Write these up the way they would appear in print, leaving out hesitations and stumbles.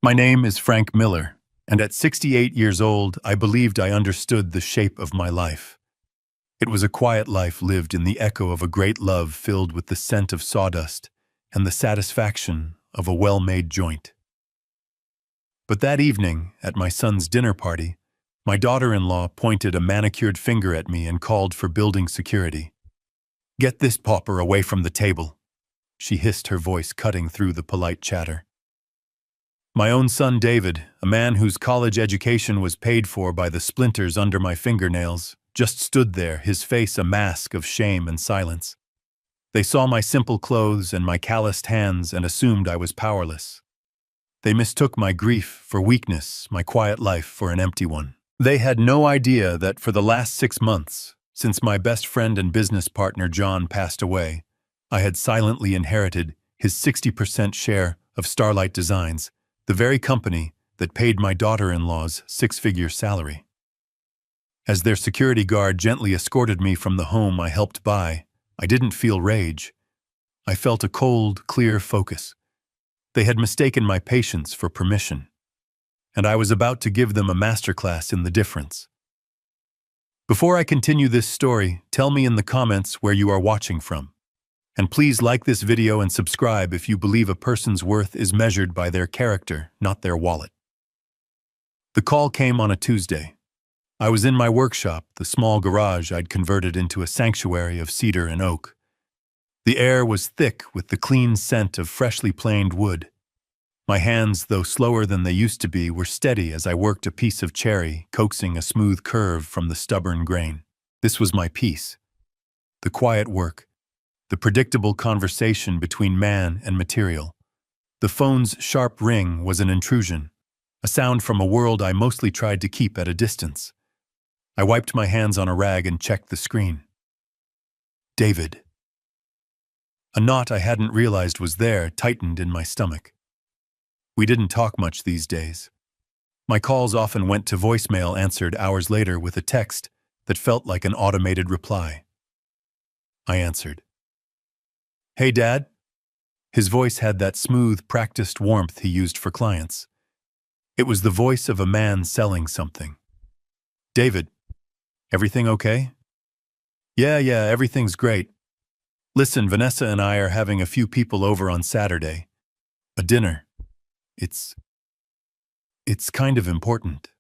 My name is Frank Miller, and at 68 years old, I believed I understood the shape of my life. It was a quiet life lived in the echo of a great love filled with the scent of sawdust and the satisfaction of a well-made joint. But that evening, at my son's dinner party, my daughter-in-law pointed a manicured finger at me and called for building security. "Get this pauper away from the table," she hissed, her voice cutting through the polite chatter. My own son David, a man whose college education was paid for by the splinters under my fingernails, just stood there, his face a mask of shame and silence. They saw my simple clothes and my calloused hands and assumed I was powerless. They mistook my grief for weakness, my quiet life for an empty one. They had no idea that for the last 6 months, since my best friend and business partner John passed away, I had silently inherited his 60% share of Starlight Designs, the very company that paid my daughter-in-law's 6-figure salary. As their security guard gently escorted me from the home I helped buy, I didn't feel rage. I felt a cold, clear focus. They had mistaken my patience for permission, and I was about to give them a masterclass in the difference. Before I continue this story, tell me in the comments where you are watching from. And please like this video and subscribe if you believe a person's worth is measured by their character, not their wallet. The call came on a Tuesday. I was in my workshop, the small garage I'd converted into a sanctuary of cedar and oak. The air was thick with the clean scent of freshly planed wood. My hands, though slower than they used to be, were steady as I worked a piece of cherry, coaxing a smooth curve from the stubborn grain. This was my piece. The quiet work. The predictable conversation between man and material. The phone's sharp ring was an intrusion, a sound from a world I mostly tried to keep at a distance. I wiped my hands on a rag and checked the screen. David. A knot I hadn't realized was there tightened in my stomach. We didn't talk much these days. My calls often went to voicemail, answered hours later with a text that felt like an automated reply. I answered. "Hey, Dad?" His voice had that smooth, practiced warmth he used for clients. It was the voice of a man selling something. "David, everything okay?" Yeah, everything's great. Listen, Vanessa and I are having a few people over on Saturday. A dinner. It's kind of important."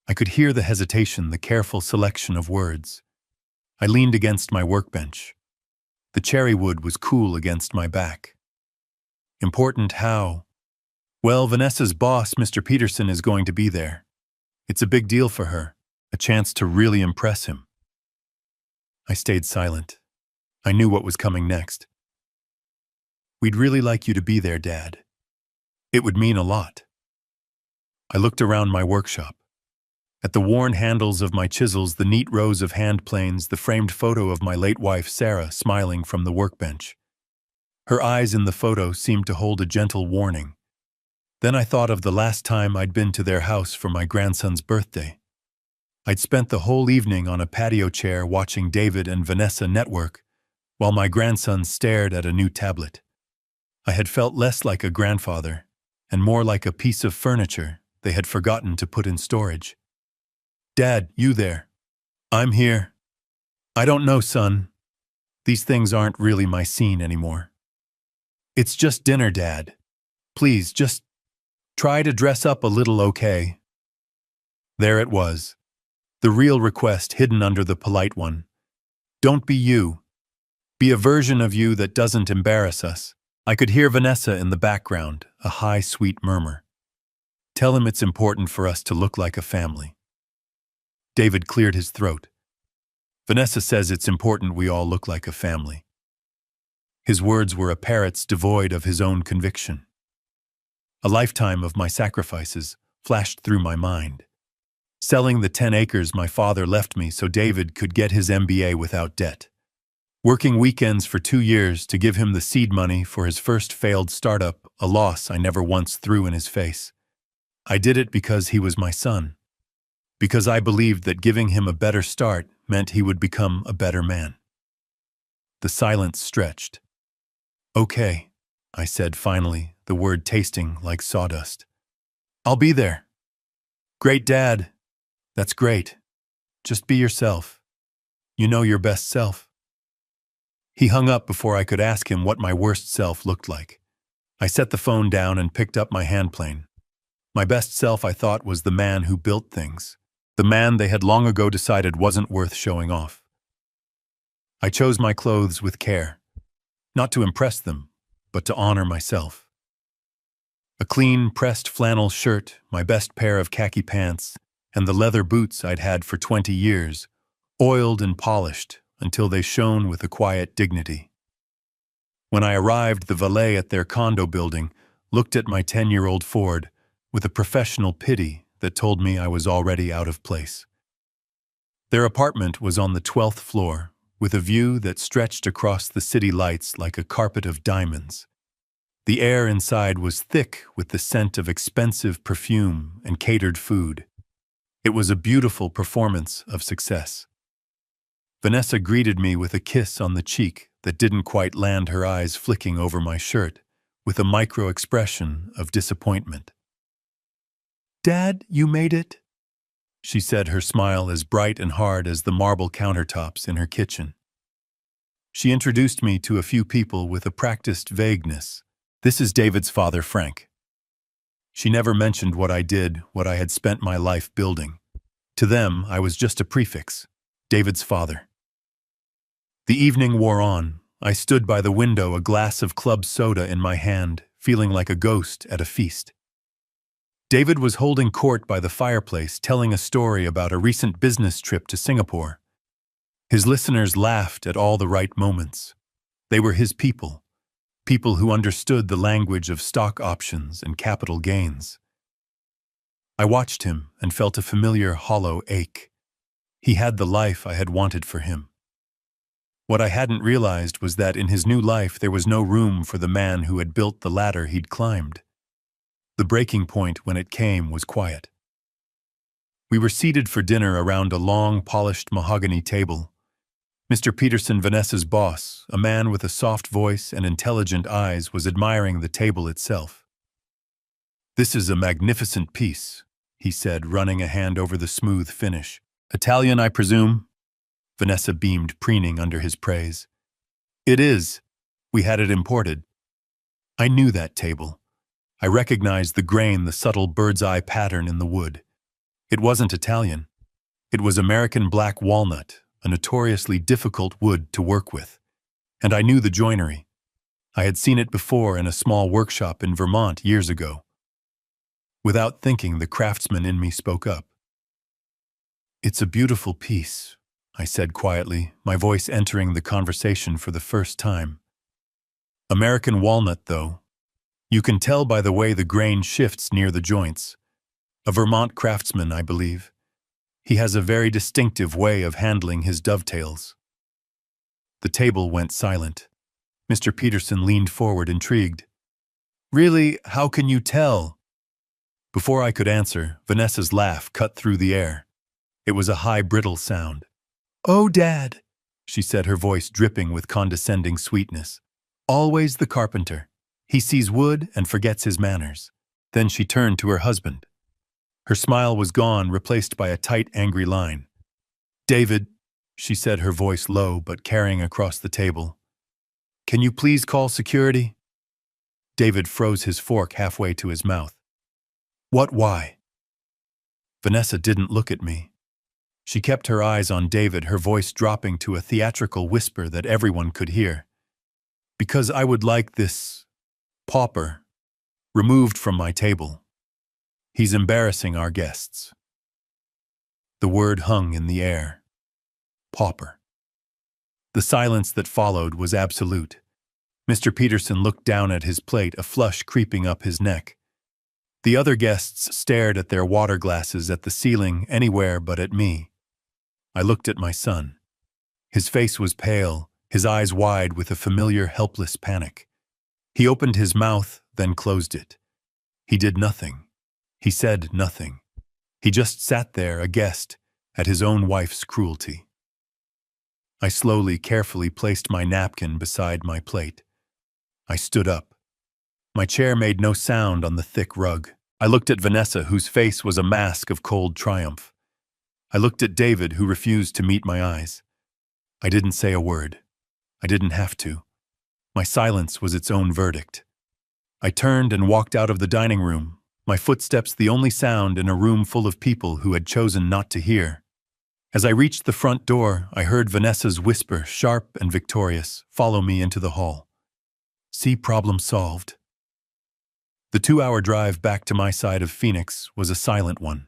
I could hear the hesitation, the careful selection of words. I leaned against my workbench. The cherry wood was cool against my back. "Important how?" "Well, Vanessa's boss, Mr. Peterson, is going to be there. It's a big deal for her, a chance to really impress him." I stayed silent. I knew what was coming next. "We'd really like you to be there, Dad. It would mean a lot." I looked around my workshop. At the worn handles of my chisels, the neat rows of hand planes, the framed photo of my late wife, Sarah, smiling from the workbench. Her eyes in the photo seemed to hold a gentle warning. Then I thought of the last time I'd been to their house for my grandson's birthday. I'd spent the whole evening on a patio chair watching David and Vanessa network, while my grandson stared at a new tablet. I had felt less like a grandfather, and more like a piece of furniture they had forgotten to put in storage. "Dad, you there?" "I'm here." "I don't know, son. These things aren't really my scene anymore." "It's just dinner, Dad. Please, just try to dress up a little, okay?" There it was. The real request hidden under the polite one. Don't be you. Be a version of you that doesn't embarrass us. I could hear Vanessa in the background, a high, sweet murmur. "Tell him it's important for us to look like a family." David cleared his throat. "Vanessa says it's important we all look like a family." His words were a parrot's devoid of his own conviction. A lifetime of my sacrifices flashed through my mind. Selling the 10 acres my father left me so David could get his MBA without debt. Working weekends for 2 years to give him the seed money for his first failed startup, a loss I never once threw in his face. I did it because he was my son. Because I believed that giving him a better start meant he would become a better man. The silence stretched. "Okay," I said finally, the word tasting like sawdust. "I'll be there." "Great, Dad. That's great. Just be yourself. You know your best self." He hung up before I could ask him what my worst self looked like. I set the phone down and picked up my handplane. My best self, I thought, was the man who built things. The man they had long ago decided wasn't worth showing off. I chose my clothes with care. Not to impress them, but to honor myself. A clean, pressed flannel shirt, my best pair of khaki pants, and the leather boots I'd had for 20 years, oiled and polished until they shone with a quiet dignity. When I arrived, the valet at their condo building looked at my 10-year-old Ford with a professional pity that told me I was already out of place. Their apartment was on the 12th floor, with a view that stretched across the city lights like a carpet of diamonds. The air inside was thick with the scent of expensive perfume and catered food. It was a beautiful performance of success. Vanessa greeted me with a kiss on the cheek that didn't quite land, her eyes flicking over my shirt, with a micro-expression of disappointment. "Dad, you made it," she said, her smile as bright and hard as the marble countertops in her kitchen. She introduced me to a few people with a practiced vagueness. "This is David's father, Frank." She never mentioned what I did, what I had spent my life building. To them, I was just a prefix, David's father. The evening wore on. I stood by the window, a glass of club soda in my hand, feeling like a ghost at a feast. David was holding court by the fireplace, telling a story about a recent business trip to Singapore. His listeners laughed at all the right moments. They were his people, people who understood the language of stock options and capital gains. I watched him and felt a familiar hollow ache. He had the life I had wanted for him. What I hadn't realized was that in his new life there was no room for the man who had built the ladder he'd climbed. The breaking point, when it came, was quiet. We were seated for dinner around a long, polished mahogany table. Mr. Peterson, Vanessa's boss, a man with a soft voice and intelligent eyes, was admiring the table itself. "This is a magnificent piece," he said, running a hand over the smooth finish. "Italian, I presume?" Vanessa beamed, preening under his praise. "It is. We had it imported." I knew that table. I recognized the grain, the subtle bird's-eye pattern in the wood. It wasn't Italian. It was American black walnut, a notoriously difficult wood to work with. And I knew the joinery. I had seen it before in a small workshop in Vermont years ago. Without thinking, the craftsman in me spoke up. "It's a beautiful piece," I said quietly, my voice entering the conversation for the first time. "American walnut, though. You can tell by the way the grain shifts near the joints. A Vermont craftsman, I believe. He has a very distinctive way of handling his dovetails." The table went silent. Mr. Peterson leaned forward, intrigued. "Really, how can you tell?" Before I could answer, Vanessa's laugh cut through the air. It was a high, brittle sound. "Oh, Dad," she said, her voice dripping with condescending sweetness. "Always the carpenter. He sees wood and forgets his manners." Then she turned to her husband. Her smile was gone, replaced by a tight, angry line. "David," she said, her voice low but carrying across the table, "can you please call security?" David froze his fork halfway to his mouth. "What, why?" Vanessa didn't look at me. She kept her eyes on David, her voice dropping to a theatrical whisper that everyone could hear. "Because I would like this pauper removed from my table. He's embarrassing our guests." The word hung in the air. Pauper. The silence that followed was absolute. Mr. Peterson looked down at his plate, a flush creeping up his neck. The other guests stared at their water glasses, at the ceiling, anywhere but at me. I looked at my son. His face was pale, his eyes wide with a familiar, helpless panic. He opened his mouth, then closed it. He did nothing. He said nothing. He just sat there, a guest, at his own wife's cruelty. I slowly, carefully placed my napkin beside my plate. I stood up. My chair made no sound on the thick rug. I looked at Vanessa, whose face was a mask of cold triumph. I looked at David, who refused to meet my eyes. I didn't say a word. I didn't have to. My silence was its own verdict. I turned and walked out of the dining room, my footsteps the only sound in a room full of people who had chosen not to hear. As I reached the front door, I heard Vanessa's whisper, sharp and victorious, "Follow me into the hall." See, problem solved. The 2-hour drive back to my side of Phoenix was a silent one.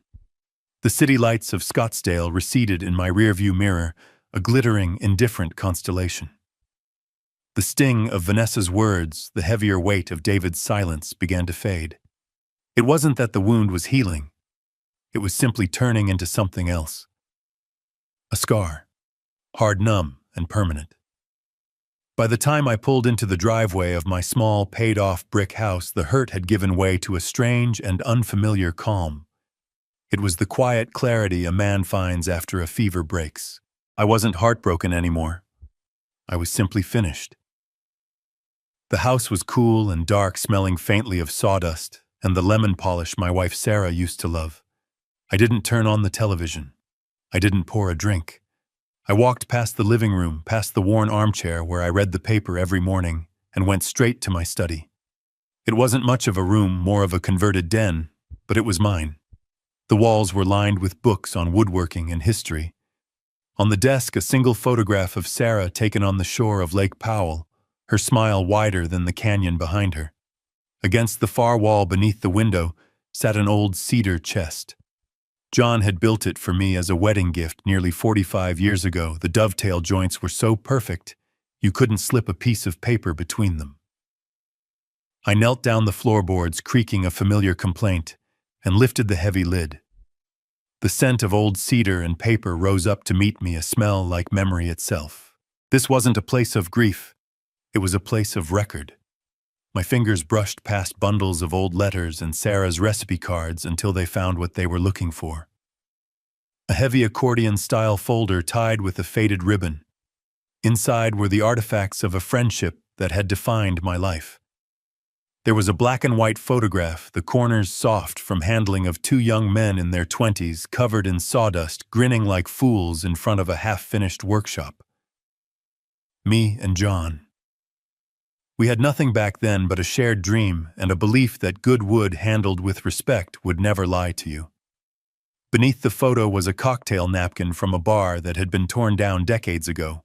The city lights of Scottsdale receded in my rearview mirror, a glittering, indifferent constellation. The sting of Vanessa's words, the heavier weight of David's silence began to fade. It wasn't that the wound was healing. It was simply turning into something else. A scar, hard, numb, and permanent. By the time I pulled into the driveway of my small, paid-off brick house, the hurt had given way to a strange and unfamiliar calm. It was the quiet clarity a man finds after a fever breaks. I wasn't heartbroken anymore. I was simply finished. The house was cool and dark, smelling faintly of sawdust and the lemon polish my wife Sarah used to love. I didn't turn on the television. I didn't pour a drink. I walked past the living room, past the worn armchair where I read the paper every morning, and went straight to my study. It wasn't much of a room, more of a converted den, but it was mine. The walls were lined with books on woodworking and history. On the desk, a single photograph of Sarah taken on the shore of Lake Powell, her smile wider than the canyon behind her. Against the far wall beneath the window sat an old cedar chest. John had built it for me as a wedding gift nearly 45 years ago. The dovetail joints were so perfect, you couldn't slip a piece of paper between them. I knelt down the floorboards, creaking a familiar complaint, and lifted the heavy lid. The scent of old cedar and paper rose up to meet me, a smell like memory itself. This wasn't a place of grief. It was a place of record. My fingers brushed past bundles of old letters and Sarah's recipe cards until they found what they were looking for. A heavy accordion-style folder tied with a faded ribbon. Inside were the artifacts of a friendship that had defined my life. There was a black and white photograph, the corners soft from handling, of two young men in their 20s, covered in sawdust, grinning like fools in front of a half-finished workshop. Me and John. We had nothing back then but a shared dream and a belief that good wood handled with respect would never lie to you. Beneath the photo was a cocktail napkin from a bar that had been torn down decades ago.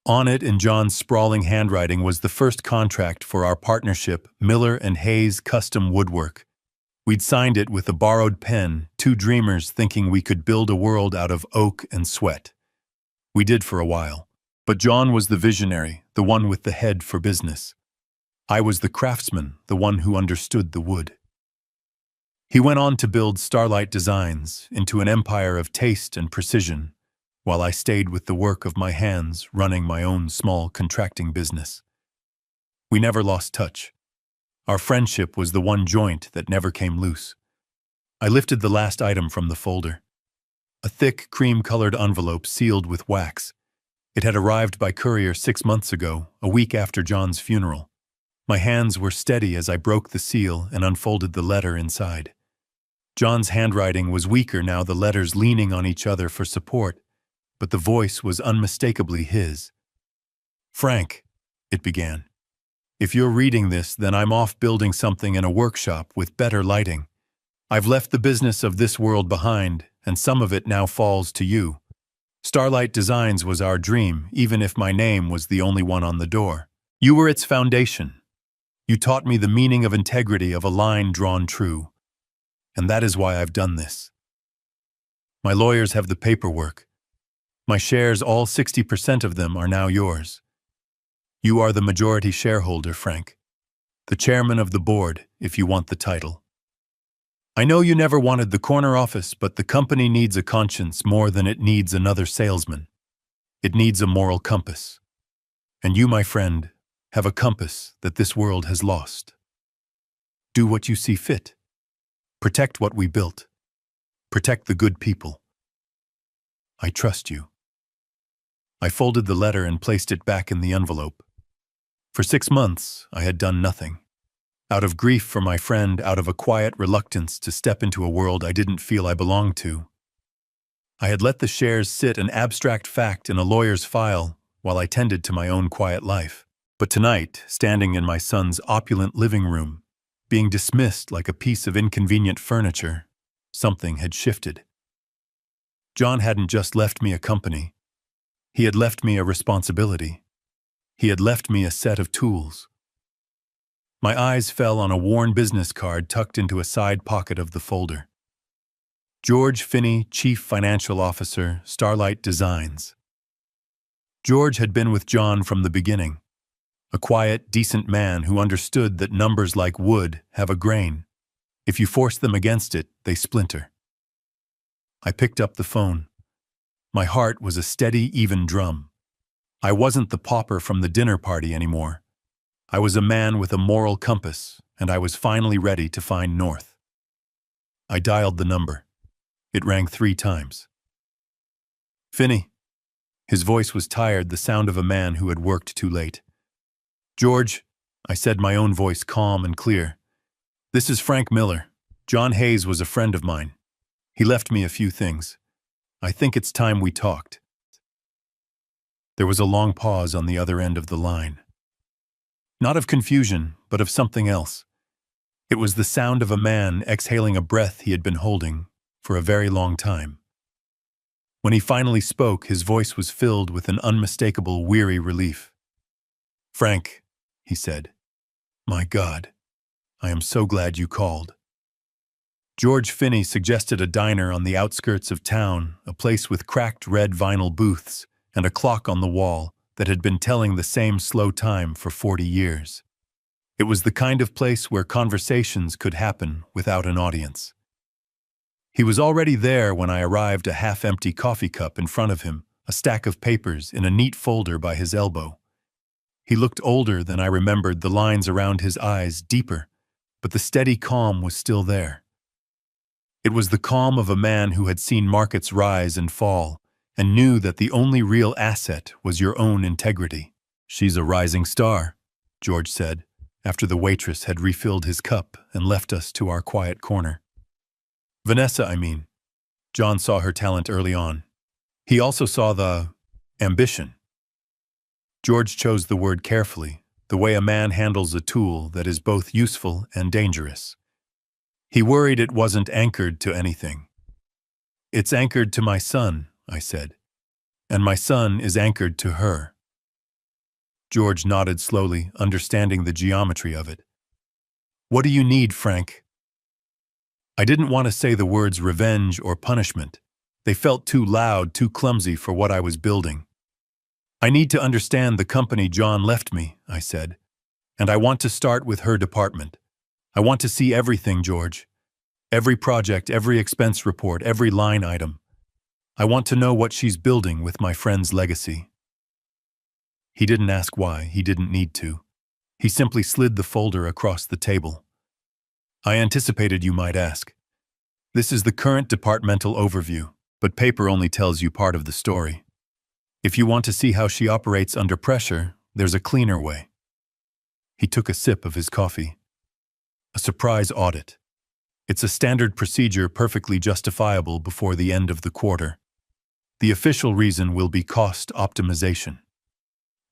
On it, in John's sprawling handwriting, was the first contract for our partnership, Miller and Hayes Custom Woodwork. We'd signed it with a borrowed pen, two dreamers thinking we could build a world out of oak and sweat. We did for a while. But John was the visionary, the one with the head for business. I was the craftsman, the one who understood the wood. He went on to build Starlight Designs into an empire of taste and precision, while I stayed with the work of my hands, running my own small contracting business. We never lost touch. Our friendship was the one joint that never came loose. I lifted the last item from the folder. A thick, cream-colored envelope sealed with wax. It had arrived by courier 6 months ago, a week after John's funeral. My hands were steady as I broke the seal and unfolded the letter inside. John's handwriting was weaker now, the letters leaning on each other for support, but the voice was unmistakably his. "Frank," it began, "if you're reading this, then I'm off building something in a workshop with better lighting. I've left the business of this world behind, and some of it now falls to you. Starlight Designs was our dream, even if my name was the only one on the door. You were its foundation. You taught me the meaning of integrity, of a line drawn true. And that is why I've done this. My lawyers have the paperwork. My shares, all 60% of them, are now yours. You are the majority shareholder, Frank. The chairman of the board, if you want the title. I know you never wanted the corner office, but the company needs a conscience more than it needs another salesman. It needs a moral compass. And you, my friend, have a compass that this world has lost. Do what you see fit. Protect what we built. Protect the good people. I trust you." I folded the letter and placed it back in the envelope. For 6 months, I had done nothing. Out of grief for my friend, out of a quiet reluctance to step into a world I didn't feel I belonged to. I had let the shares sit an abstract fact in a lawyer's file while I tended to my own quiet life. But tonight, standing in my son's opulent living room, being dismissed like a piece of inconvenient furniture, something had shifted. John hadn't just left me a company. He had left me a responsibility. He had left me a set of tools. My eyes fell on a worn business card tucked into a side pocket of the folder. George Finney, Chief Financial Officer, Starlight Designs. George had been with John from the beginning. A quiet, decent man who understood that numbers like wood have a grain. If you force them against it, they splinter. I picked up the phone. My heart was a steady, even drum. I wasn't the pauper from the dinner party anymore. I was a man with a moral compass, and I was finally ready to find north. I dialed the number. It rang 3 times. Finney. His voice was tired, the sound of a man who had worked too late. George, I said, my own voice calm and clear. This is Frank Miller. John Hayes was a friend of mine. He left me a few things. I think it's time we talked. There was a long pause on the other end of the line. Not of confusion, but of something else. It was the sound of a man exhaling a breath he had been holding for a very long time. When he finally spoke, his voice was filled with an unmistakable, weary relief. Frank, he said, my God, I am so glad you called. George Finney suggested a diner on the outskirts of town, a place with cracked red vinyl booths and a clock on the wall that had been telling the same slow time for 40 years. It was the kind of place where conversations could happen without an audience. He was already there when I arrived, a half-empty coffee cup in front of him, a stack of papers in a neat folder by his elbow. He looked older than I remembered, the lines around his eyes deeper, but the steady calm was still there. It was the calm of a man who had seen markets rise and fall and knew that the only real asset was your own integrity. She's a rising star, George said, after the waitress had refilled his cup and left us to our quiet corner. Vanessa, I mean. John saw her talent early on. He also saw the ambition. George chose the word carefully, the way a man handles a tool that is both useful and dangerous. He worried it wasn't anchored to anything. It's anchored to my son, I said, and my son is anchored to her. George nodded slowly, understanding the geometry of it. What do you need, Frank? I didn't want to say the words revenge or punishment. They felt too loud, too clumsy for what I was building. I need to understand the company John left me, I said, and I want to start with her department. I want to see everything, George. Every project, every expense report, every line item. I want to know what she's building with my friend's legacy. He didn't ask why. He didn't need to. He simply slid the folder across the table. I anticipated you might ask. This is the current departmental overview, but paper only tells you part of the story. If you want to see how she operates under pressure, there's a cleaner way. He took a sip of his coffee. A surprise audit. It's a standard procedure perfectly justifiable before the end of the quarter. The official reason will be cost optimization.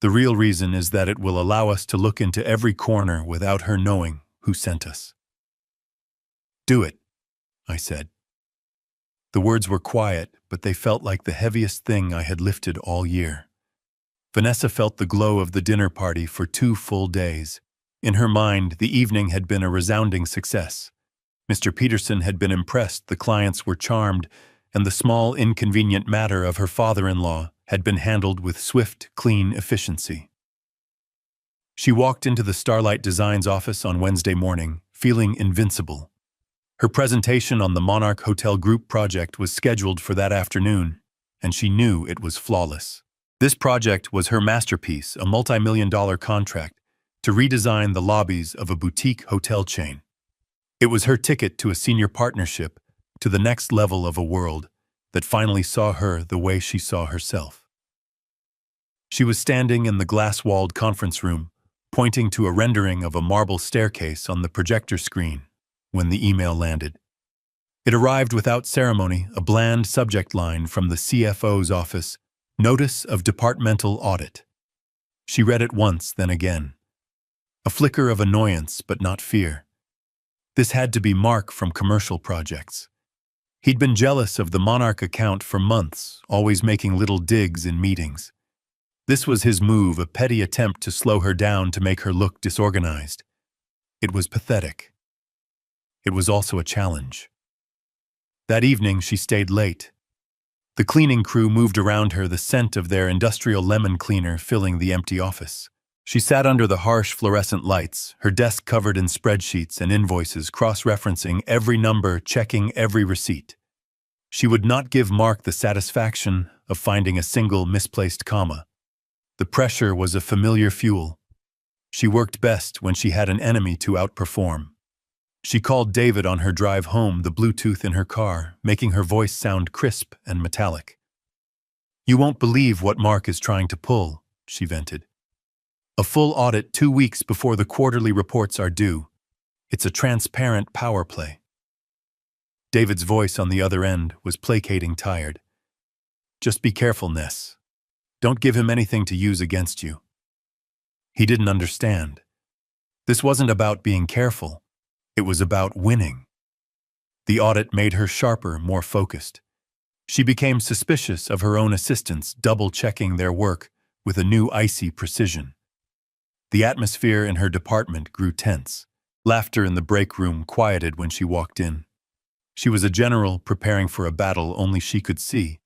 The real reason is that it will allow us to look into every corner without her knowing who sent us. Do it, I said. The words were quiet, but they felt like the heaviest thing I had lifted all year. Vanessa felt the glow of the dinner party for 2 full days. In her mind, the evening had been a resounding success. Mr. Peterson had been impressed, the clients were charmed, and the small, inconvenient matter of her father-in-law had been handled with swift, clean efficiency. She walked into the Starlight Designs office on Wednesday morning, feeling invincible. Her presentation on the Monarch Hotel Group project was scheduled for that afternoon, and she knew it was flawless. This project was her masterpiece, a multi-million-dollar contract to redesign the lobbies of a boutique hotel chain. It was her ticket to a senior partnership, to the next level of a world that finally saw her the way she saw herself. She was standing in the glass-walled conference room, pointing to a rendering of a marble staircase on the projector screen when the email landed. It arrived without ceremony, a bland subject line from the CFO's office, Notice of Departmental Audit. She read it once, then again. A flicker of annoyance, but not fear. This had to be Mark from commercial projects. He'd been jealous of the Monarch account for months, always making little digs in meetings. This was his move, a petty attempt to slow her down to make her look disorganized. It was pathetic. It was also a challenge. That evening, she stayed late. The cleaning crew moved around her, the scent of their industrial lemon cleaner filling the empty office. She sat under the harsh fluorescent lights, her desk covered in spreadsheets and invoices, cross-referencing every number, checking every receipt. She would not give Mark the satisfaction of finding a single misplaced comma. The pressure was a familiar fuel. She worked best when she had an enemy to outperform. She called David on her drive home, the Bluetooth in her car, making her voice sound crisp and metallic. "You won't believe what Mark is trying to pull," she vented. "A full audit 2 weeks before the quarterly reports are due. It's a transparent power play." David's voice on the other end was placating, tired. "Just be careful, Ness. Don't give him anything to use against you." He didn't understand. This wasn't about being careful. It was about winning. The audit made her sharper, more focused. She became suspicious of her own assistants, double-checking their work with a new icy precision. The atmosphere in her department grew tense. Laughter in the break room quieted when she walked in. She was a general preparing for a battle only she could see,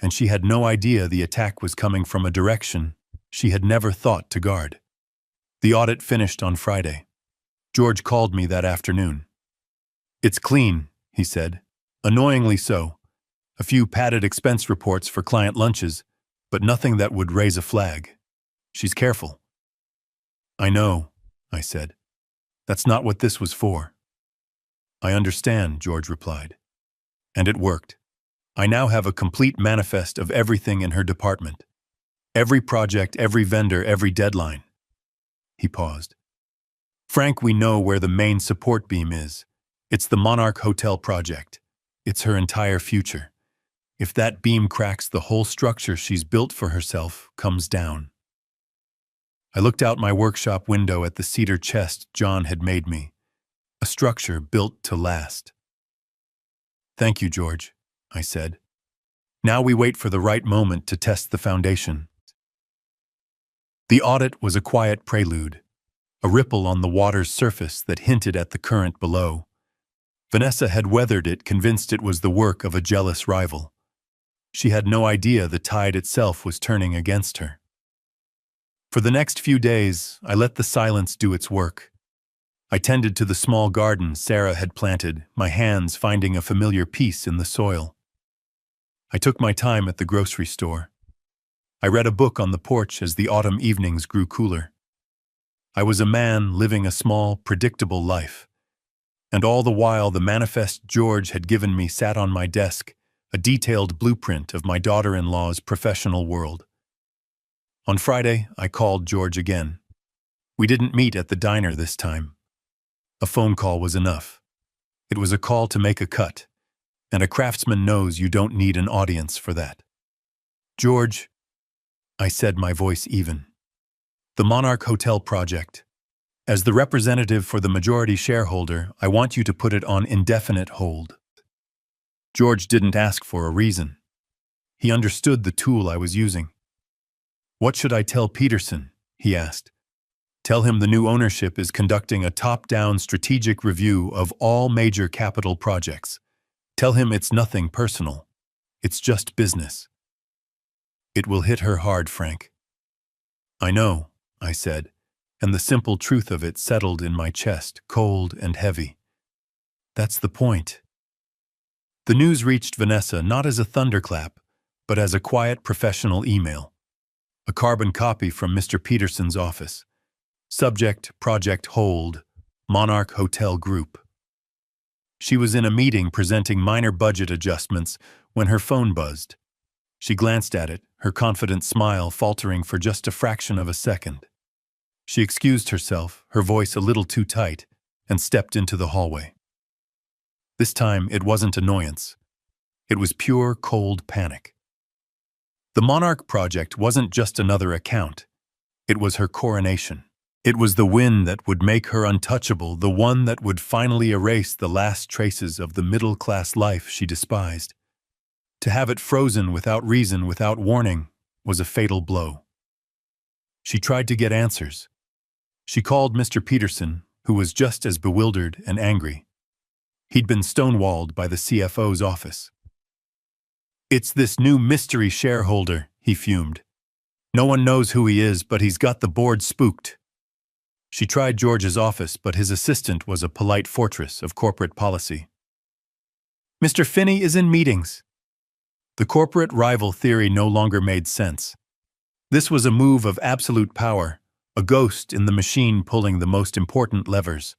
and she had no idea the attack was coming from a direction she had never thought to guard. The audit finished on Friday. George called me that afternoon. "It's clean," he said. "Annoyingly so. A few padded expense reports for client lunches, but nothing that would raise a flag. She's careful." "I know," I said. "That's not what this was for." "I understand," George replied. And it worked. I now have a complete manifest of everything in her department. Every project, every vendor, every deadline. He paused. "Frank, we know where the main support beam is. It's the Monarch Hotel project. It's her entire future. If that beam cracks, the whole structure she's built for herself comes down." I looked out my workshop window at the cedar chest John had made me, a structure built to last. "Thank you, George," I said. "Now we wait for the right moment to test the foundation." The audit was a quiet prelude, a ripple on the water's surface that hinted at the current below. Vanessa had weathered it, convinced it was the work of a jealous rival. She had no idea the tide itself was turning against her. For the next few days, I let the silence do its work. I tended to the small garden Sarah had planted, my hands finding a familiar peace in the soil. I took my time at the grocery store. I read a book on the porch as the autumn evenings grew cooler. I was a man living a small, predictable life. And all the while the manifest George had given me sat on my desk, a detailed blueprint of my daughter-in-law's professional world. On Friday, I called George again. We didn't meet at the diner this time. A phone call was enough. It was a call to make a cut, and a craftsman knows you don't need an audience for that. "George," I said, my voice even. "The Monarch Hotel project. As the representative for the majority shareholder, I want you to put it on indefinite hold." George didn't ask for a reason. He understood the tool I was using. "What should I tell Peterson?" he asked. "Tell him the new ownership is conducting a top-down strategic review of all major capital projects. Tell him it's nothing personal. It's just business." "It will hit her hard, Frank." "I know," I said, and the simple truth of it settled in my chest, cold and heavy. That's the point. The news reached Vanessa not as a thunderclap, but as a quiet professional email. A carbon copy from Mr. Peterson's office. Subject, Project Hold, Monarch Hotel Group. She was in a meeting presenting minor budget adjustments when her phone buzzed. She glanced at it, her confident smile faltering for just a fraction of a second. She excused herself, her voice a little too tight, and stepped into the hallway. This time, it wasn't annoyance. It was pure, cold panic. The Monarch Project wasn't just another account. It was her coronation. It was the win that would make her untouchable, the one that would finally erase the last traces of the middle-class life she despised. To have it frozen without reason, without warning, was a fatal blow. She tried to get answers. She called Mr. Peterson, who was just as bewildered and angry. He'd been stonewalled by the CFO's office. "It's this new mystery shareholder," he fumed. "No one knows who he is, but he's got the board spooked." She tried George's office, but his assistant was a polite fortress of corporate policy. "Mr. Finney is in meetings." The corporate rival theory no longer made sense. This was a move of absolute power, a ghost in the machine pulling the most important levers.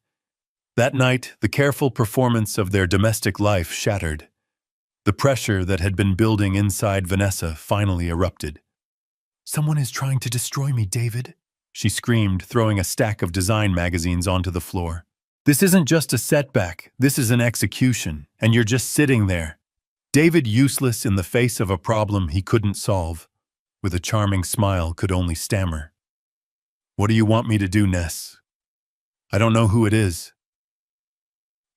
That night, the careful performance of their domestic life shattered. The pressure that had been building inside Vanessa finally erupted. "Someone is trying to destroy me, David," she screamed, throwing a stack of design magazines onto the floor. "This isn't just a setback, this is an execution, and you're just sitting there." David, useless in the face of a problem he couldn't solve, with a charming smile, could only stammer. "What do you want me to do, Ness? I don't know who it is."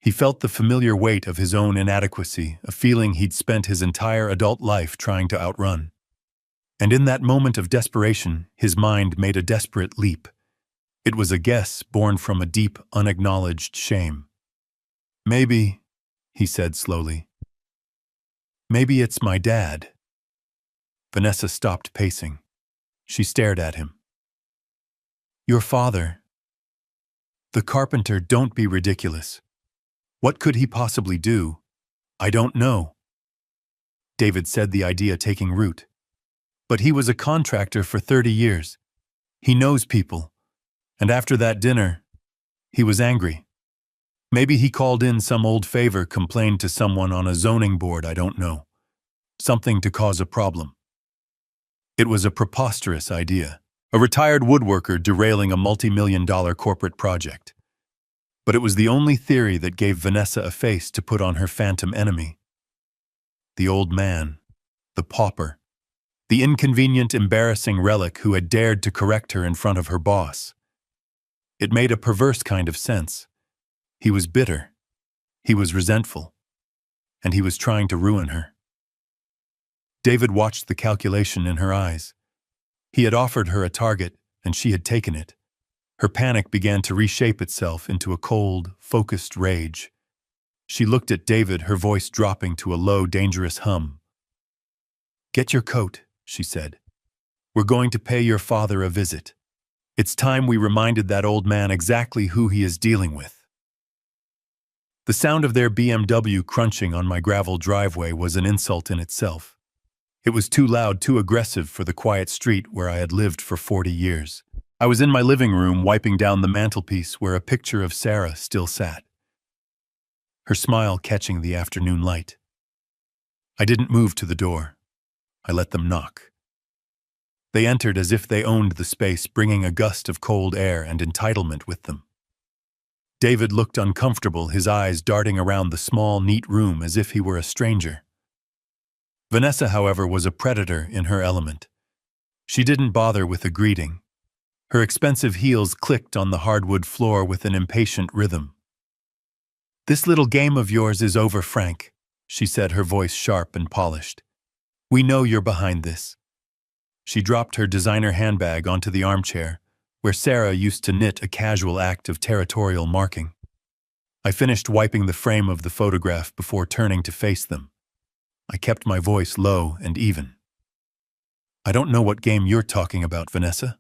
He felt the familiar weight of his own inadequacy, a feeling he'd spent his entire adult life trying to outrun. And in that moment of desperation, his mind made a desperate leap. It was a guess born from a deep, unacknowledged shame. "Maybe," he said slowly, "maybe it's my dad." Vanessa stopped pacing. She stared at him. "Your father. The carpenter, don't be ridiculous. What could he possibly do?" "I don't know." David said, the idea taking root. "But he was a contractor for 30 years. He knows people. And after that dinner, he was angry. Maybe he called in some old favor, complained to someone on a zoning board, I don't know. Something to cause a problem." It was a preposterous idea. A retired woodworker derailing a multi-million-dollar corporate project. But it was the only theory that gave Vanessa a face to put on her phantom enemy. The old man, the pauper, the inconvenient, embarrassing relic who had dared to correct her in front of her boss. It made a perverse kind of sense. He was bitter, he was resentful, and he was trying to ruin her. David watched the calculation in her eyes. He had offered her a target, and she had taken it. Her panic began to reshape itself into a cold, focused rage. She looked at David, her voice dropping to a low, dangerous hum. "Get your coat," she said. "We're going to pay your father a visit. It's time we reminded that old man exactly who he is dealing with." The sound of their BMW crunching on my gravel driveway was an insult in itself. It was too loud, too aggressive for the quiet street where I had lived for 40 years. I was in my living room, wiping down the mantelpiece where a picture of Sarah still sat, her smile catching the afternoon light. I didn't move to the door. I let them knock. They entered as if they owned the space, bringing a gust of cold air and entitlement with them. David looked uncomfortable, his eyes darting around the small, neat room as if he were a stranger. Vanessa, however, was a predator in her element. She didn't bother with a greeting. Her expensive heels clicked on the hardwood floor with an impatient rhythm. "This little game of yours is over, Frank," she said, her voice sharp and polished. "We know you're behind this." She dropped her designer handbag onto the armchair, where Sarah used to knit, a casual act of territorial marking. I finished wiping the frame of the photograph before turning to face them. I kept my voice low and even. "I don't know what game you're talking about, Vanessa."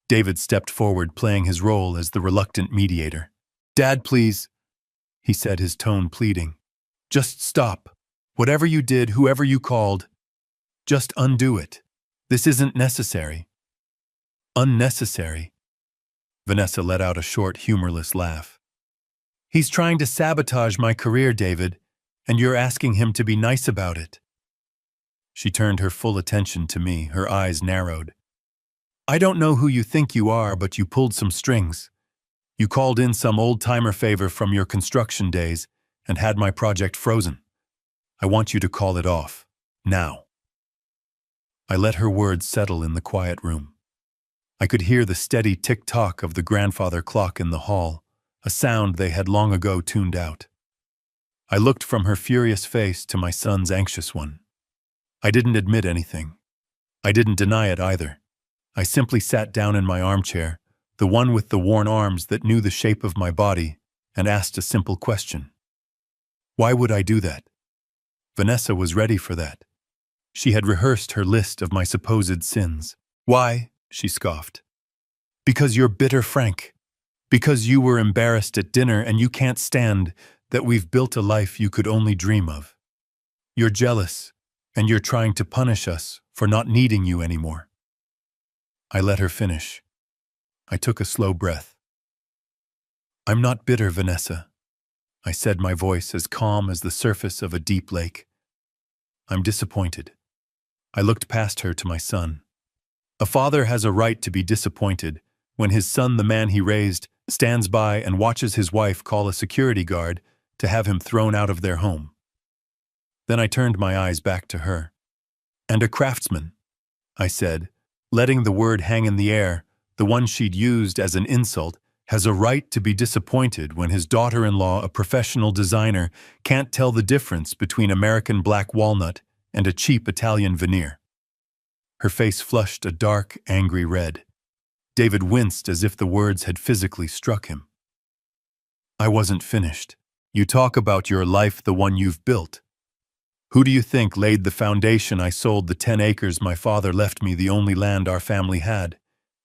David stepped forward, playing his role as the reluctant mediator. "Dad, please," he said, his tone pleading. "Just stop. Whatever you did, whoever you called, just undo it. This isn't necessary." "Unnecessary?" Vanessa let out a short, humorless laugh. "He's trying to sabotage my career, David, and you're asking him to be nice about it." She turned her full attention to me, her eyes narrowed. I don't know who you think you are, but you pulled some strings. You called in some old-timer favor from your construction days and had my project frozen. I want you to call it off. Now." I let her words settle in the quiet room. I could hear the steady tick-tock of the grandfather clock in the hall, a sound they had long ago tuned out. I looked from her furious face to my son's anxious one. I didn't admit anything. I didn't deny it either. I simply sat down in my armchair, the one with the worn arms that knew the shape of my body, and asked a simple question. Why would I do that? Vanessa was ready for that. She had rehearsed her list of my supposed sins. Why? She scoffed. Because you're bitter, Frank. Because you were embarrassed at dinner and you can't stand that we've built a life you could only dream of. You're jealous, and you're trying to punish us for not needing you anymore. I let her finish. I took a slow breath. I'm not bitter, Vanessa, I said, my voice as calm as the surface of a deep lake. I'm disappointed. I looked past her to my son. A father has a right to be disappointed when his son, the man he raised, stands by and watches his wife call a security guard to have him thrown out of their home. Then I turned my eyes back to her. And a craftsman, I said, letting the word hang in the air, the one she'd used as an insult, has a right to be disappointed when his daughter-in-law, a professional designer, can't tell the difference between American black walnut and a cheap Italian veneer. Her face flushed a dark, angry red. David winced as if the words had physically struck him. I wasn't finished. You talk about your life, the one you've built. Who do you think laid the foundation? I sold the 10 acres my father left me, the only land our family had,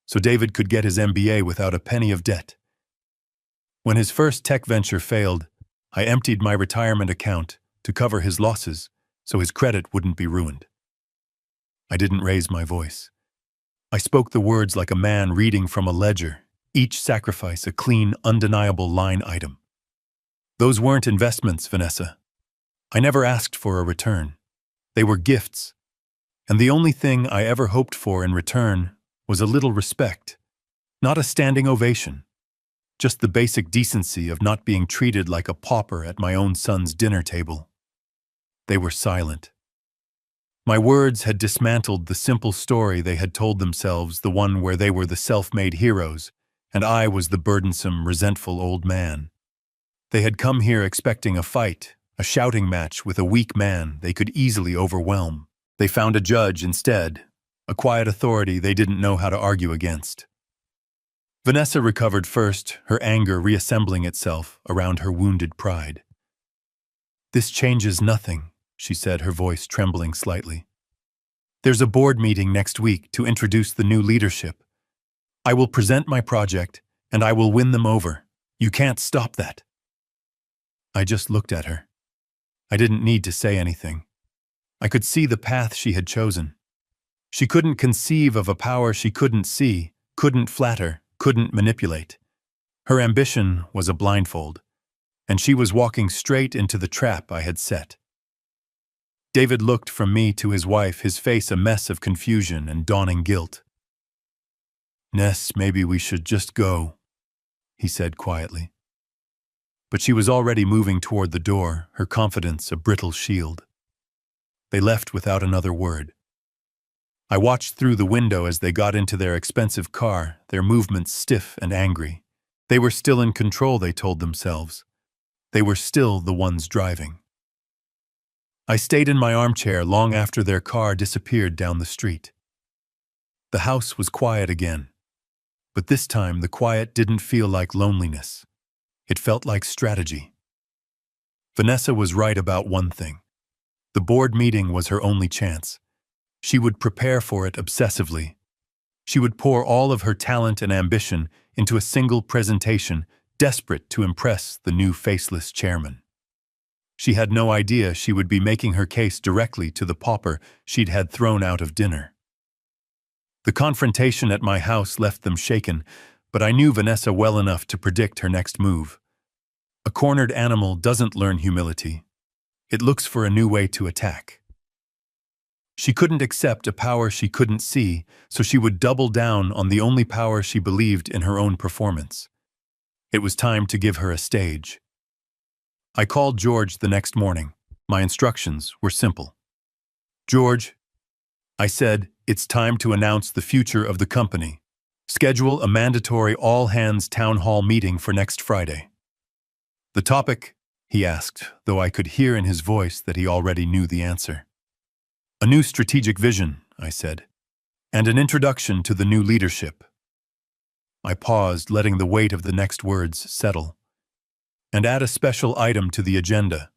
so David could get his MBA without a penny of debt. When his first tech venture failed, I emptied my retirement account to cover his losses so his credit wouldn't be ruined. I didn't raise my voice. I spoke the words like a man reading from a ledger, each sacrifice a clean, undeniable line item. Those weren't investments, Vanessa. I never asked for a return. They were gifts. And the only thing I ever hoped for in return was a little respect. Not a standing ovation. Just the basic decency of not being treated like a pauper at my own son's dinner table. They were silent. My words had dismantled the simple story they had told themselves, the one where they were the self-made heroes, and I was the burdensome, resentful old man. They had come here expecting a fight, a shouting match with a weak man they could easily overwhelm. They found a judge instead, a quiet authority they didn't know how to argue against. Vanessa recovered first, her anger reassembling itself around her wounded pride. This changes nothing, she said, her voice trembling slightly. There's a board meeting next week to introduce the new leadership. I will present my project, and I will win them over. You can't stop that. I just looked at her. I didn't need to say anything. I could see the path she had chosen. She couldn't conceive of a power she couldn't see, couldn't flatter, couldn't manipulate. Her ambition was a blindfold, and she was walking straight into the trap I had set. David looked from me to his wife, his face a mess of confusion and dawning guilt. Ness, maybe we should just go, he said quietly. But she was already moving toward the door, her confidence a brittle shield. They left without another word. I watched through the window as they got into their expensive car, their movements stiff and angry. They were still in control, they told themselves. They were still the ones driving. I stayed in my armchair long after their car disappeared down the street. The house was quiet again, but this time the quiet didn't feel like loneliness. It felt like strategy. Vanessa was right about one thing. The board meeting was her only chance. She would prepare for it obsessively. She would pour all of her talent and ambition into a single presentation, desperate to impress the new faceless chairman. She had no idea she would be making her case directly to the pauper she'd had thrown out of dinner. The confrontation at my house left them shaken, but I knew Vanessa well enough to predict her next move. A cornered animal doesn't learn humility. It looks for a new way to attack. She couldn't accept a power she couldn't see, so she would double down on the only power she believed in: her own performance. It was time to give her a stage. I called George the next morning. My instructions were simple. "George," I said, "it's time to announce the future of the company. Schedule a mandatory all-hands town hall meeting for next Friday." "The topic?" he asked, though I could hear in his voice that he already knew the answer. "A new strategic vision," I said, "and an introduction to the new leadership." I paused, letting the weight of the next words settle. "And add a special item to the agenda,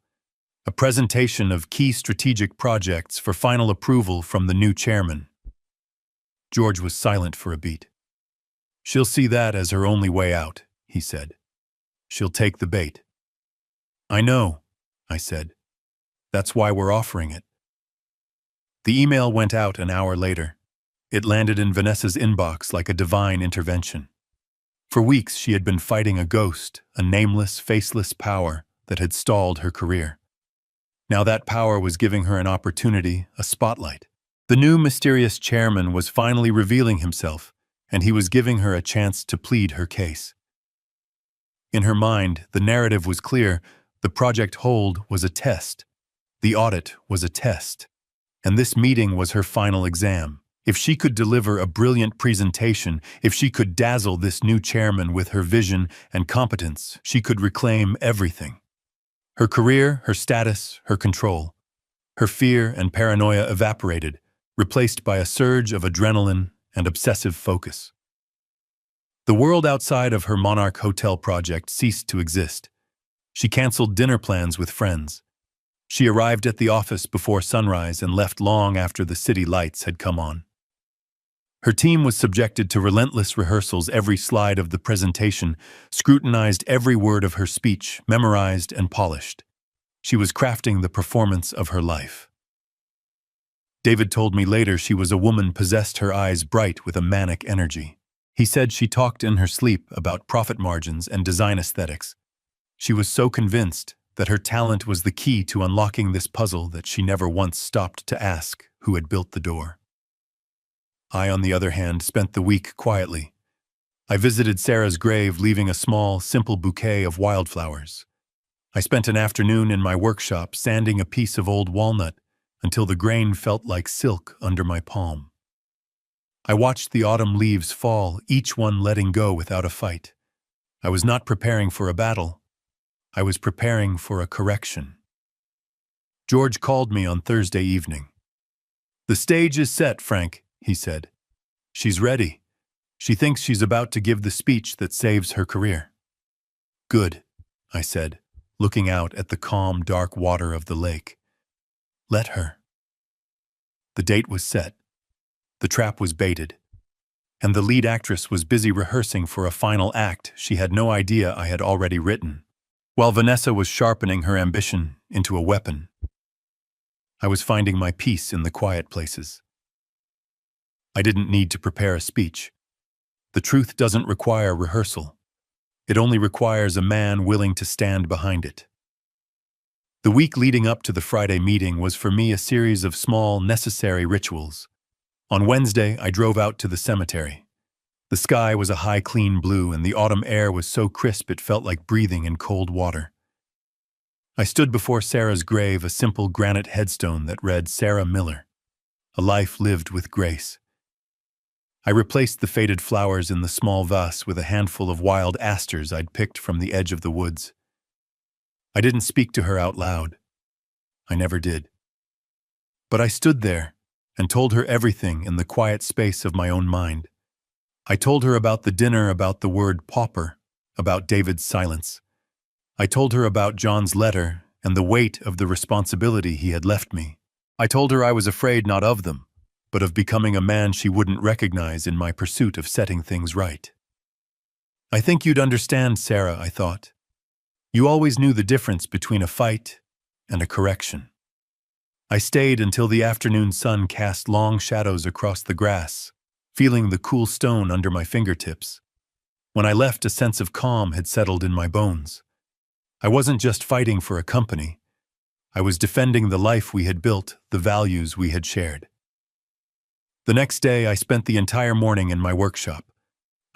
a presentation of key strategic projects for final approval from the new chairman." George was silent for a beat. "She'll see that as her only way out," he said. "She'll take the bait." "I know," I said. "That's why we're offering it." The email went out an hour later. It landed in Vanessa's inbox like a divine intervention. For weeks she had been fighting a ghost, a nameless, faceless power that had stalled her career. Now that power was giving her an opportunity, a spotlight. The new mysterious chairman was finally revealing himself, and he was giving her a chance to plead her case. In her mind, the narrative was clear. The project hold was a test. The audit was a test. And this meeting was her final exam. If she could deliver a brilliant presentation, if she could dazzle this new chairman with her vision and competence, she could reclaim everything. Her career, her status, her control. Her fear and paranoia evaporated, replaced by a surge of adrenaline and obsessive focus. The world outside of her Monarch Hotel project ceased to exist. She canceled dinner plans with friends. She arrived at the office before sunrise and left long after the city lights had come on. Her team was subjected to relentless rehearsals. Every slide of the presentation scrutinized, every word of her speech memorized and polished. She was crafting the performance of her life. David told me later she was a woman possessed, her eyes bright with a manic energy. He said she talked in her sleep about profit margins and design aesthetics. She was so convinced that her talent was the key to unlocking this puzzle that she never once stopped to ask who had built the door. I, on the other hand, spent the week quietly. I visited Sarah's grave, leaving a small, simple bouquet of wildflowers. I spent an afternoon in my workshop sanding a piece of old walnut until the grain felt like silk under my palm. I watched the autumn leaves fall, each one letting go without a fight. I was not preparing for a battle. I was preparing for a correction. George called me on Thursday evening. "The stage is set, Frank," he said. "She's ready. She thinks she's about to give the speech that saves her career." "Good," I said, looking out at the calm, dark water of the lake. "Let her." The date was set. The trap was baited. And the lead actress was busy rehearsing for a final act she had no idea I had already written, while Vanessa was sharpening her ambition into a weapon. I was finding my peace in the quiet places. I didn't need to prepare a speech. The truth doesn't require rehearsal. It only requires a man willing to stand behind it. The week leading up to the Friday meeting was for me a series of small, necessary rituals. On Wednesday, I drove out to the cemetery. The sky was a high, clean blue, and the autumn air was so crisp it felt like breathing in cold water. I stood before Sarah's grave, a simple granite headstone that read Sarah Miller, a life lived with grace. I replaced the faded flowers in the small vase with a handful of wild asters I'd picked from the edge of the woods. I didn't speak to her out loud. I never did. But I stood there and told her everything in the quiet space of my own mind. I told her about the dinner, about the word pauper, about David's silence. I told her about John's letter and the weight of the responsibility he had left me. I told her I was afraid not of them, but of becoming a man she wouldn't recognize in my pursuit of setting things right. "I think you'd understand, Sarah," I thought. "You always knew the difference between a fight and a correction." I stayed until the afternoon sun cast long shadows across the grass, feeling the cool stone under my fingertips. When I left, a sense of calm had settled in my bones. I wasn't just fighting for a company. I was defending the life we had built, the values we had shared. The next day, I spent the entire morning in my workshop.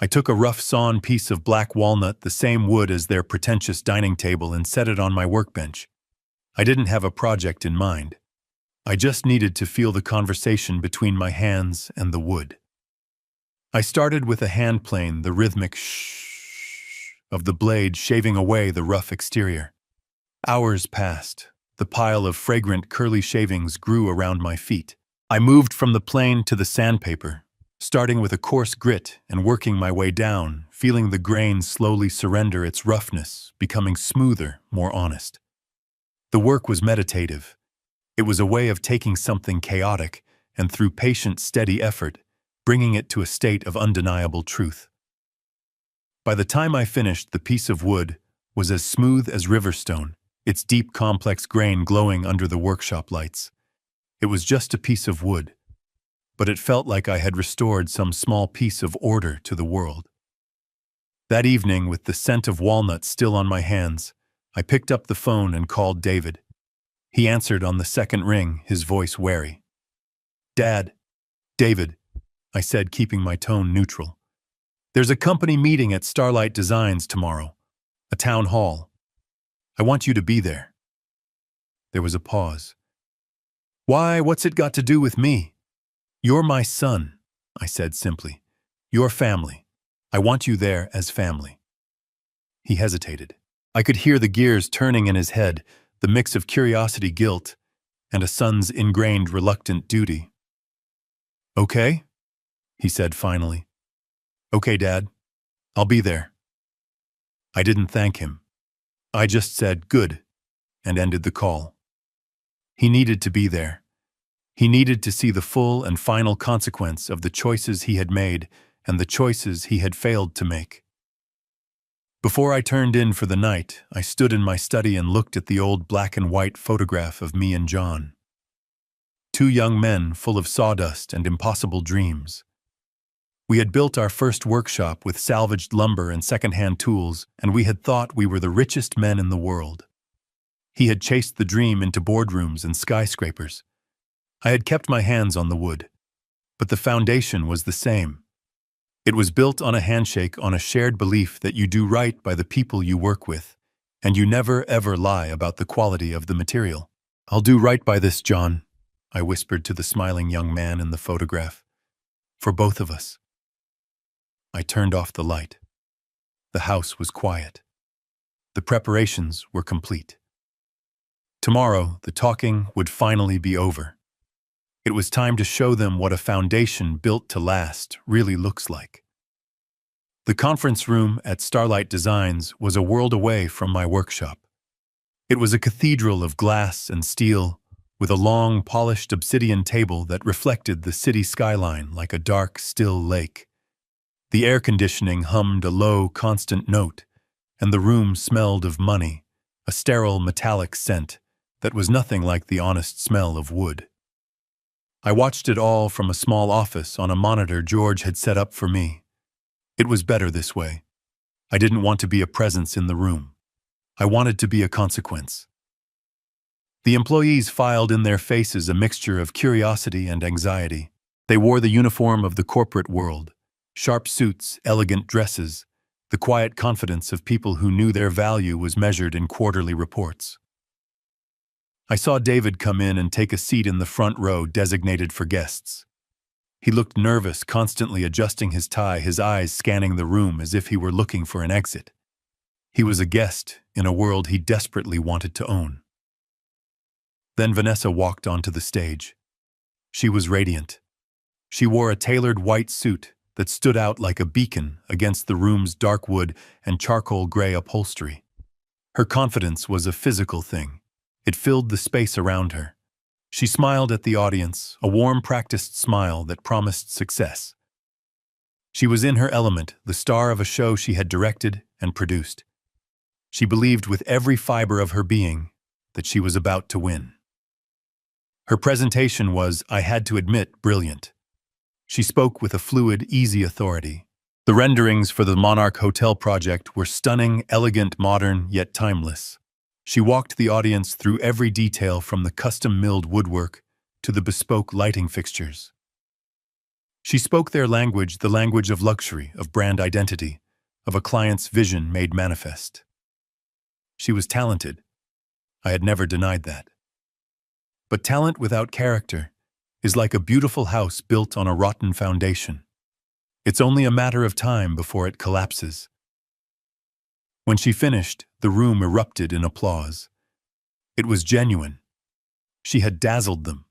I took a rough sawn piece of black walnut, the same wood as their pretentious dining table, and set it on my workbench. I didn't have a project in mind. I just needed to feel the conversation between my hands and the wood. I started with a hand plane, the rhythmic shh of the blade shaving away the rough exterior. Hours passed. The pile of fragrant curly shavings grew around my feet. I moved from the plane to the sandpaper, starting with a coarse grit and working my way down, feeling the grain slowly surrender its roughness, becoming smoother, more honest. The work was meditative. It was a way of taking something chaotic and, through patient, steady effort, bringing it to a state of undeniable truth. By the time I finished, the piece of wood was as smooth as riverstone, its deep, complex grain glowing under the workshop lights. It was just a piece of wood, but it felt like I had restored some small piece of order to the world. That evening, with the scent of walnuts still on my hands, I picked up the phone and called David. He answered on the second ring, his voice wary. "Dad." "David," I said, keeping my tone neutral. "There's a company meeting at Starlight Designs tomorrow, a town hall. I want you to be there." There was a pause. "Why, what's it got to do with me?" "You're my son," I said simply. "Your family. I want you there as family." He hesitated. I could hear the gears turning in his head, the mix of curiosity, guilt, and a son's ingrained reluctant duty. "Okay," he said finally. "Okay, Dad. I'll be there." I didn't thank him. I just said, "Good," and ended the call. He needed to be there. He needed to see the full and final consequence of the choices he had made and the choices he had failed to make. Before I turned in for the night, I stood in my study and looked at the old black and white photograph of me and John. Two young men full of sawdust and impossible dreams. We had built our first workshop with salvaged lumber and second-hand tools, and we had thought we were the richest men in the world. He had chased the dream into boardrooms and skyscrapers. I had kept my hands on the wood, but the foundation was the same. It was built on a handshake, on a shared belief that you do right by the people you work with, and you never ever lie about the quality of the material. "I'll do right by this, John," I whispered to the smiling young man in the photograph. "For both of us." I turned off the light. The house was quiet. The preparations were complete. Tomorrow, the talking would finally be over. It was time to show them what a foundation built to last really looks like. The conference room at Starlight Designs was a world away from my workshop. It was a cathedral of glass and steel, with a long, polished obsidian table that reflected the city skyline like a dark, still lake. The air conditioning hummed a low, constant note, and the room smelled of money, a sterile, metallic scent that was nothing like the honest smell of wood. I watched it all from a small office on a monitor George had set up for me. It was better this way. I didn't want to be a presence in the room. I wanted to be a consequence. The employees filed in their faces a mixture of curiosity and anxiety. They wore the uniform of the corporate world, sharp suits, elegant dresses, the quiet confidence of people who knew their value was measured in quarterly reports. I saw David come in and take a seat in the front row designated for guests. He looked nervous, constantly adjusting his tie, his eyes scanning the room as if he were looking for an exit. He was a guest in a world he desperately wanted to own. Then Vanessa walked onto the stage. She was radiant. She wore a tailored white suit that stood out like a beacon against the room's dark wood and charcoal gray upholstery. Her confidence was a physical thing. It filled the space around her. She smiled at the audience, a warm, practiced smile that promised success. She was in her element, the star of a show she had directed and produced. She believed with every fiber of her being that she was about to win. Her presentation was, I had to admit, brilliant. She spoke with a fluid, easy authority. The renderings for the Monarch Hotel project were stunning, elegant, modern, yet timeless. She walked the audience through every detail from the custom-milled woodwork to the bespoke lighting fixtures. She spoke their language, the language of luxury, of brand identity, of a client's vision made manifest. She was talented. I had never denied that. But talent without character is like a beautiful house built on a rotten foundation. It's only a matter of time before it collapses. When she finished, the room erupted in applause. It was genuine. She had dazzled them.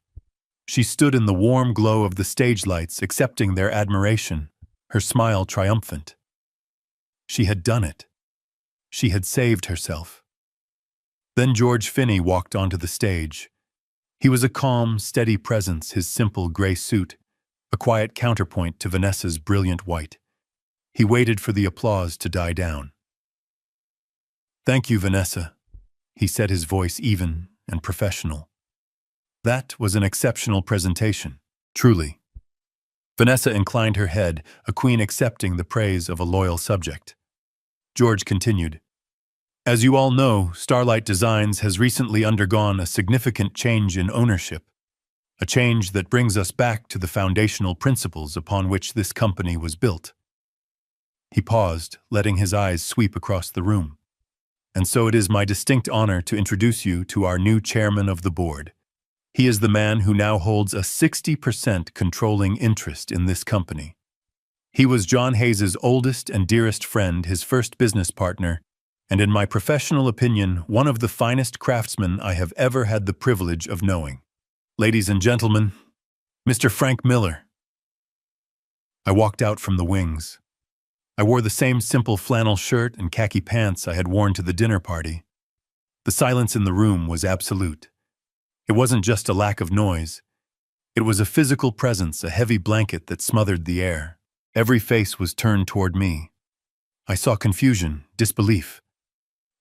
She stood in the warm glow of the stage lights, accepting their admiration, her smile triumphant. She had done it. She had saved herself. Then George Finney walked onto the stage. He was a calm, steady presence, his simple gray suit, a quiet counterpoint to Vanessa's brilliant white. He waited for the applause to die down. "Thank you, Vanessa," he said, his voice even and professional. "That was an exceptional presentation, truly." Vanessa inclined her head, a queen accepting the praise of a loyal subject. George continued, "As you all know, Starlight Designs has recently undergone a significant change in ownership, a change that brings us back to the foundational principles upon which this company was built." He paused, letting his eyes sweep across the room. "And so it is my distinct honor to introduce you to our new chairman of the board. He is the man who now holds a 60% controlling interest in this company. He was John Hayes's oldest and dearest friend, his first business partner, and in my professional opinion, one of the finest craftsmen I have ever had the privilege of knowing. Ladies and gentlemen, Mr. Frank Miller." I walked out from the wings. I wore the same simple flannel shirt and khaki pants I had worn to the dinner party. The silence in the room was absolute. It wasn't just a lack of noise. It was a physical presence, a heavy blanket that smothered the air. Every face was turned toward me. I saw confusion, disbelief.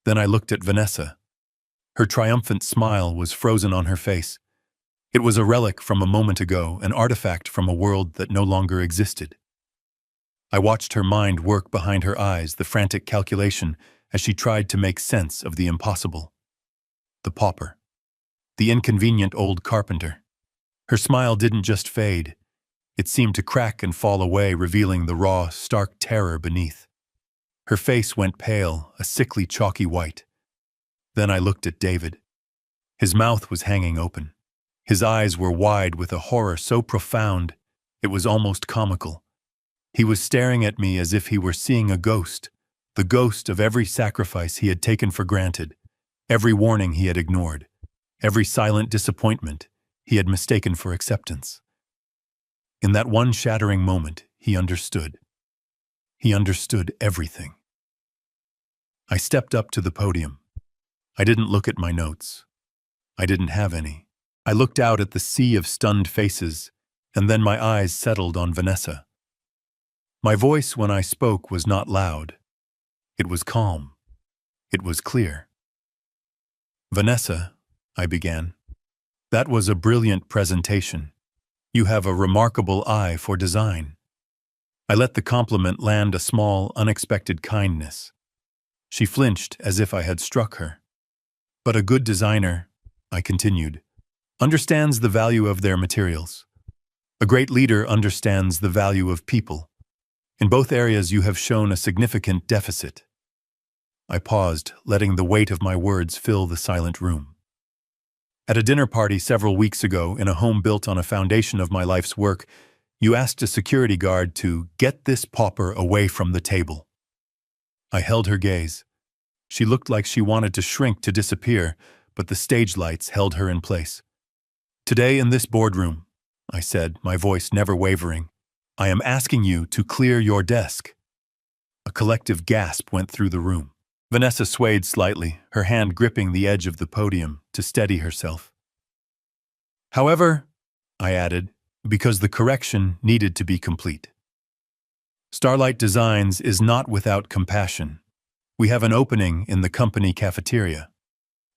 Then I looked at Vanessa. Her triumphant smile was frozen on her face. It was a relic from a moment ago, an artifact from a world that no longer existed. I watched her mind work behind her eyes, the frantic calculation as she tried to make sense of the impossible. The pauper. The inconvenient old carpenter. Her smile didn't just fade. It seemed to crack and fall away, revealing the raw, stark terror beneath. Her face went pale, a sickly, chalky white. Then I looked at David. His mouth was hanging open. His eyes were wide with a horror so profound, it was almost comical. He was staring at me as if he were seeing a ghost, the ghost of every sacrifice he had taken for granted, every warning he had ignored, every silent disappointment he had mistaken for acceptance. In that one shattering moment, he understood. He understood everything. I stepped up to the podium. I didn't look at my notes. I didn't have any. I looked out at the sea of stunned faces, and then my eyes settled on Vanessa. My voice when I spoke was not loud. It was calm. It was clear. "Vanessa," I began, "that was a brilliant presentation. You have a remarkable eye for design." I let the compliment land a small, unexpected kindness. She flinched as if I had struck her. "But a good designer," I continued, "understands the value of their materials. A great leader understands the value of people. In both areas you have shown a significant deficit." I paused, letting the weight of my words fill the silent room. "At a dinner party several weeks ago, in a home built on a foundation of my life's work, you asked a security guard to get this pauper away from the table." I held her gaze. She looked like she wanted to shrink, to disappear, but the stage lights held her in place. "Today in this boardroom," I said, my voice never wavering, "I am asking you to clear your desk." A collective gasp went through the room. Vanessa swayed slightly, her hand gripping the edge of the podium to steady herself. "However," I added, because the correction needed to be complete, "Starlight Designs is not without compassion. We have an opening in the company cafeteria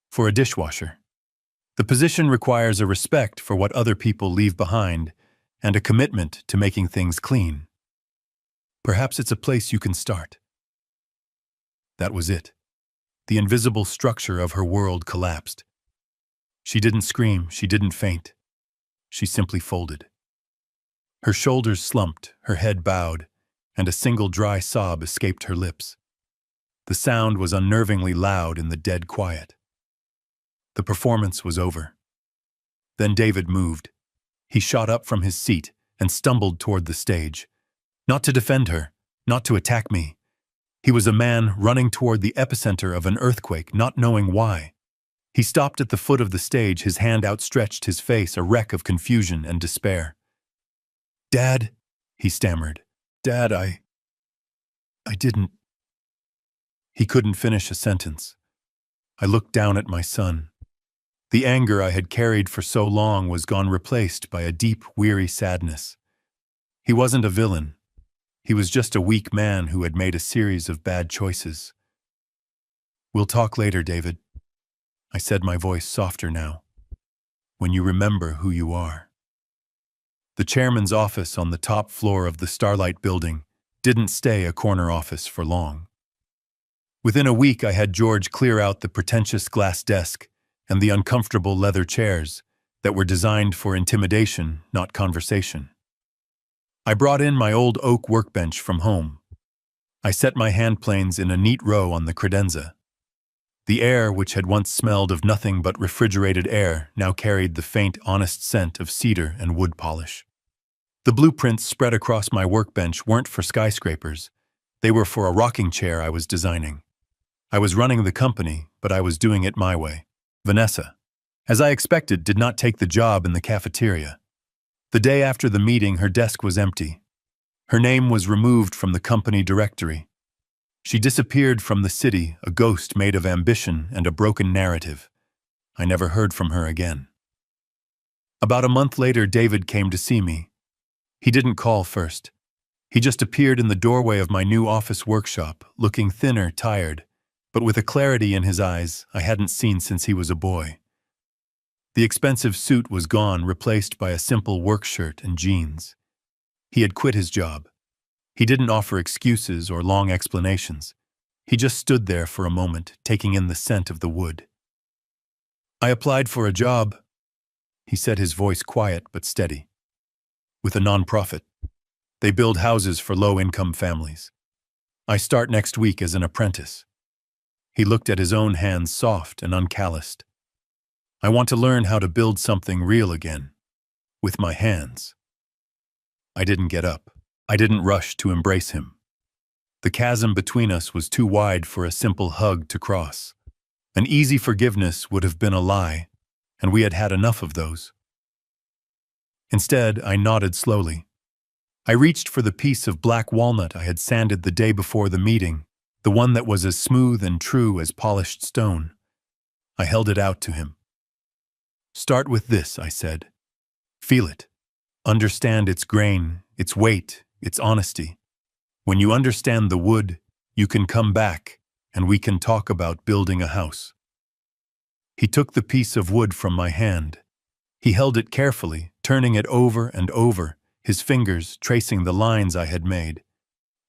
for a dishwasher. The position requires a respect for what other people leave behind and a commitment to making things clean. Perhaps it's a place you can start." That was it. The invisible structure of her world collapsed. She didn't scream, she didn't faint. She simply folded. Her shoulders slumped, her head bowed, and a single dry sob escaped her lips. The sound was unnervingly loud in the dead quiet. The performance was over. Then David moved. He shot up from his seat and stumbled toward the stage. Not to defend her, not to attack me. He was a man running toward the epicenter of an earthquake, not knowing why. He stopped at the foot of the stage, his hand outstretched, his face a wreck of confusion and despair. "Dad," he stammered. "Dad, I didn't—" He couldn't finish a sentence. I looked down at my son. The anger I had carried for so long was gone, replaced by a deep, weary sadness. He wasn't a villain. He was just a weak man who had made a series of bad choices. "We'll talk later, David," I said, my voice softer now. "When you remember who you are." The chairman's office on the top floor of the Starlight building didn't stay a corner office for long. Within a week, I had George clear out the pretentious glass desk and the uncomfortable leather chairs that were designed for intimidation, not conversation. I brought in my old oak workbench from home. I set my handplanes in a neat row on the credenza. The air, which had once smelled of nothing but refrigerated air, now carried the faint, honest scent of cedar and wood polish. The blueprints spread across my workbench weren't for skyscrapers. They were for a rocking chair I was designing. I was running the company, but I was doing it my way. Vanessa, as I expected, did not take the job in the cafeteria. The day after the meeting, her desk was empty. Her name was removed from the company directory. She disappeared from the city, a ghost made of ambition and a broken narrative. I never heard from her again. About a month later, David came to see me. He didn't call first. He just appeared in the doorway of my new office workshop, looking thinner, tired, but with a clarity in his eyes I hadn't seen since he was a boy. The expensive suit was gone, replaced by a simple work shirt and jeans. He had quit his job. He didn't offer excuses or long explanations. He just stood there for a moment, taking in the scent of the wood. "I applied for a job," he said, his voice quiet but steady. "With a nonprofit. They build houses for low-income families. I start next week as an apprentice." He looked at his own hands, soft and uncalloused. "I want to learn how to build something real again. With my hands." I didn't get up. I didn't rush to embrace him. The chasm between us was too wide for a simple hug to cross. An easy forgiveness would have been a lie, and we had had enough of those. Instead, I nodded slowly. I reached for the piece of black walnut I had sanded the day before the meeting, the one that was as smooth and true as polished stone. I held it out to him. "Start with this," I said. "Feel it. Understand its grain, its weight, its honesty. When you understand the wood, you can come back, and we can talk about building a house." He took the piece of wood from my hand. He held it carefully, turning it over and over, his fingers tracing the lines I had made.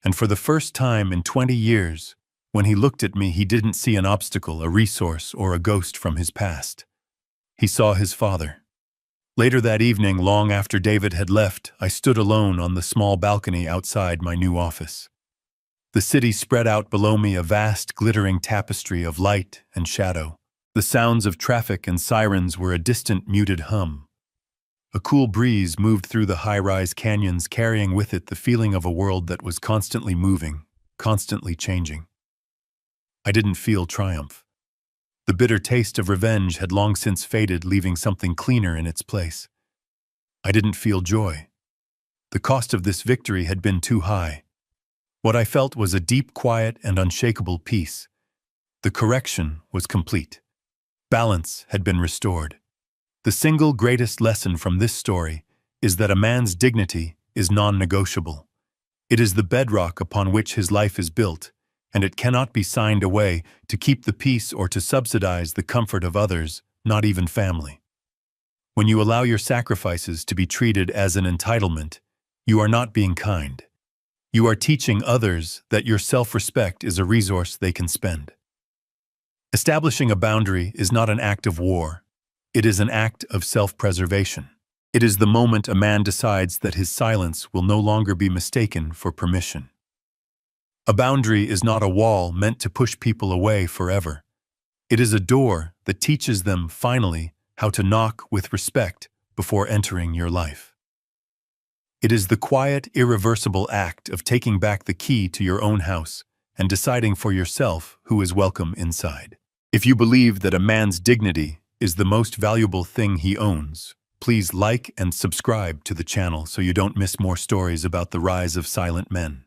And for the first time in 20 years, when he looked at me, he didn't see an obstacle, a resource, or a ghost from his past. He saw his father. Later that evening, long after David had left, I stood alone on the small balcony outside my new office. The city spread out below me, a vast, glittering tapestry of light and shadow. The sounds of traffic and sirens were a distant, muted hum. A cool breeze moved through the high-rise canyons, carrying with it the feeling of a world that was constantly moving, constantly changing. I didn't feel triumph. The bitter taste of revenge had long since faded, leaving something cleaner in its place. I didn't feel joy. The cost of this victory had been too high. What I felt was a deep, quiet, and unshakable peace. The correction was complete. Balance had been restored. The single greatest lesson from this story is that a man's dignity is non-negotiable. It is the bedrock upon which his life is built, and it cannot be signed away to keep the peace or to subsidize the comfort of others, not even family. When you allow your sacrifices to be treated as an entitlement, you are not being kind. You are teaching others that your self-respect is a resource they can spend. Establishing a boundary is not an act of war. It is an act of self-preservation. It is the moment a man decides that his silence will no longer be mistaken for permission. A boundary is not a wall meant to push people away forever. It is a door that teaches them, finally, how to knock with respect before entering your life. It is the quiet, irreversible act of taking back the key to your own house and deciding for yourself who is welcome inside. If you believe that a man's dignity is the most valuable thing he owns, please like and subscribe to the channel so you don't miss more stories about the rise of silent men.